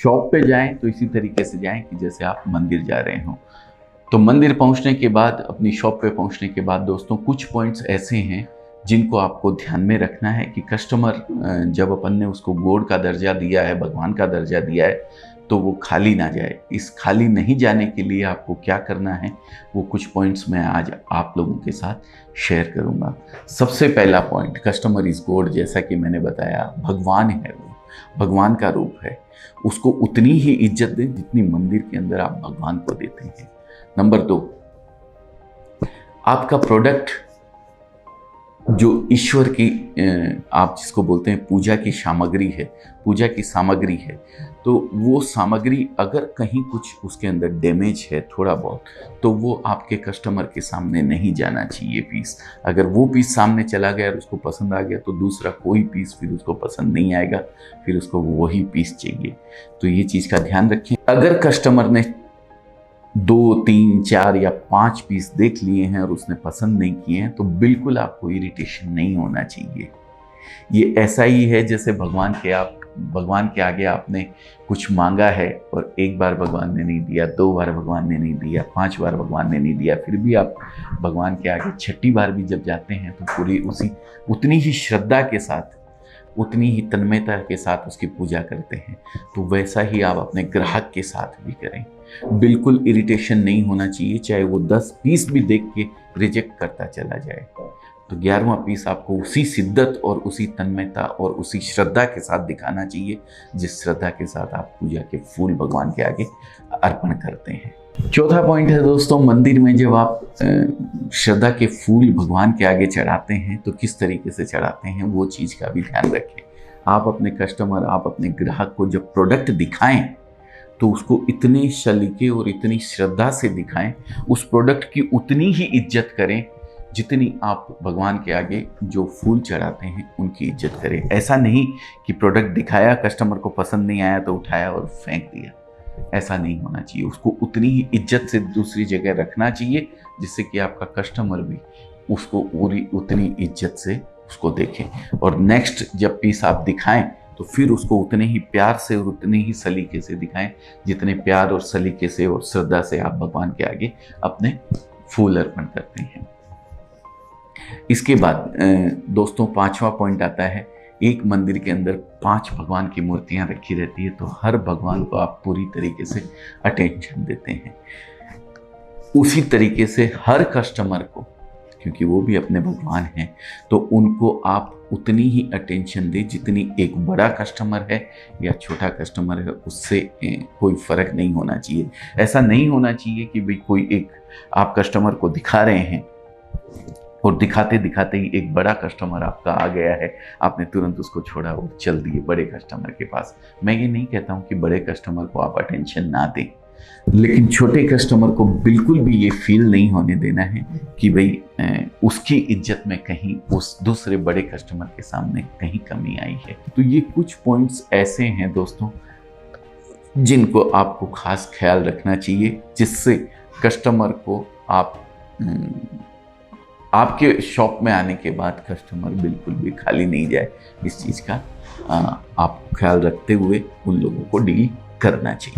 Shop पे जाएं तो इसी तरीके से जाएं कि जैसे आप मंदिर जा रहे हो। तो मंदिर पहुंचने के बाद, अपनी शॉप पे पहुंचने के बाद दोस्तों, कुछ पॉइंट्स ऐसे हैं जिनको आपको ध्यान में रखना है कि कस्टमर, जब अपन ने उसको गॉड का दर्जा दिया है, भगवान का दर्जा दिया है, तो वो खाली ना जाए। इस खाली नहीं जाने के लिए आपको क्या करना है, वो कुछ पॉइंट्स मैं आज आप लोगों के साथ शेयर करूंगा। सबसे पहला पॉइंट, कस्टमर इज गॉड। जैसा कि मैंने बताया, भगवान है, वो भगवान का रूप है, उसको उतनी ही इज्जत दें जितनी मंदिर के अंदर आप भगवान को देते हैं। नंबर 2, आपका प्रोडक्ट जो ईश्वर की, आप जिसको बोलते हैं पूजा की सामग्री है, पूजा की सामग्री है, तो वो सामग्री अगर कहीं कुछ उसके अंदर डैमेज है थोड़ा बहुत, तो वो आपके कस्टमर के सामने नहीं जाना चाहिए पीस। अगर वो पीस सामने चला गया और उसको पसंद आ गया, तो दूसरा कोई पीस फिर उसको पसंद नहीं आएगा, फिर उसको वही पीस चाहिए। तो ये चीज़ का ध्यान रखें। अगर कस्टमर ने 2, 3, 4 या 5 पीस देख लिए हैं और उसने पसंद नहीं किए हैं, तो बिल्कुल आपको इरिटेशन नहीं होना चाहिए। ये ऐसा ही है जैसे भगवान के आगे आपने कुछ मांगा है और एक बार भगवान ने नहीं दिया, 2 बार भगवान ने नहीं दिया, 5 बार भगवान ने नहीं दिया, फिर भी आप भगवान के आगे 6ठी बार भी जब जाते हैं तो पूरी उतनी ही श्रद्धा के साथ, उतनी ही तन्मयता के साथ उसकी पूजा करते हैं। तो वैसा ही आप अपने ग्राहक के साथ भी करें। बिल्कुल इरिटेशन नहीं होना चाहिए, चाहे वो 10 पीस भी देख के रिजेक्ट करता चला जाए, तो 11वां पीस आपको उसी शिद्दत और उसी तन्मयता और उसी श्रद्धा के साथ दिखाना चाहिए, जिस श्रद्धा के साथ आप पूजा के फूल भगवान के आगे अर्पण करते हैं। चौथा पॉइंट है दोस्तों, मंदिर में जब आप श्रद्धा के फूल भगवान के आगे चढ़ाते हैं तो किस तरीके से चढ़ाते हैं, वो चीज़ का भी ध्यान रखें। आप अपने कस्टमर, आप अपने ग्राहक को जब प्रोडक्ट दिखाएं तो उसको इतने सलीके और इतनी श्रद्धा से दिखाएं, उस प्रोडक्ट की उतनी ही इज्जत करें जितनी आप भगवान के आगे जो फूल चढ़ाते हैं उनकी इज्जत करें। ऐसा नहीं कि प्रोडक्ट दिखाया, कस्टमर को पसंद नहीं आया तो उठाया और फेंक दिया, ऐसा नहीं होना चाहिए। उसको उतनी ही इज्जत से दूसरी जगह रखना चाहिए जिससे कि आपका कस्टमर भी उसको पूरी उतनी इज्जत से उसको देखें। और नेक्स्ट जब पीस आप दिखाएं तो फिर उसको उतने ही प्यार से और उतने ही सलीके से दिखाएं जितने प्यार और सलीके से और श्रद्धा से आप भगवान के आगे अपने फूल अर्पण करते हैं। इसके बाद दोस्तों 5वां पॉइंट आता है, एक मंदिर के अंदर 5 भगवान की मूर्तियां रखी रहती है, तो हर भगवान को आप पूरी तरीके से अटेंशन देते हैं। उसी तरीके से हर कस्टमर को, क्योंकि वो भी अपने भगवान हैं, तो उनको आप उतनी ही अटेंशन दें जितनी एक बड़ा कस्टमर है या छोटा कस्टमर है, उससे कोई फ़र्क नहीं होना चाहिए। ऐसा नहीं होना चाहिए कि भाई कोई एक आप कस्टमर को दिखा रहे हैं और दिखाते दिखाते ही एक बड़ा कस्टमर आपका आ गया है, आपने तुरंत उसको छोड़ा और चल दिए बड़े कस्टमर के पास। मैं ये नहीं कहता हूँ कि बड़े कस्टमर को आप अटेंशन ना दें, लेकिन छोटे कस्टमर को बिल्कुल भी ये फील नहीं होने देना है कि भाई उसकी इज्जत में कहीं उस दूसरे बड़े कस्टमर के सामने कहीं कमी आई है। तो ये कुछ पॉइंट्स ऐसे हैं दोस्तों जिनको आपको खास ख्याल रखना चाहिए, जिससे कस्टमर को आपके शॉप में आने के बाद कस्टमर बिल्कुल भी खाली नहीं जाए। इस चीज़ का आप ख्याल रखते हुए उन लोगों को डील करना चाहिए।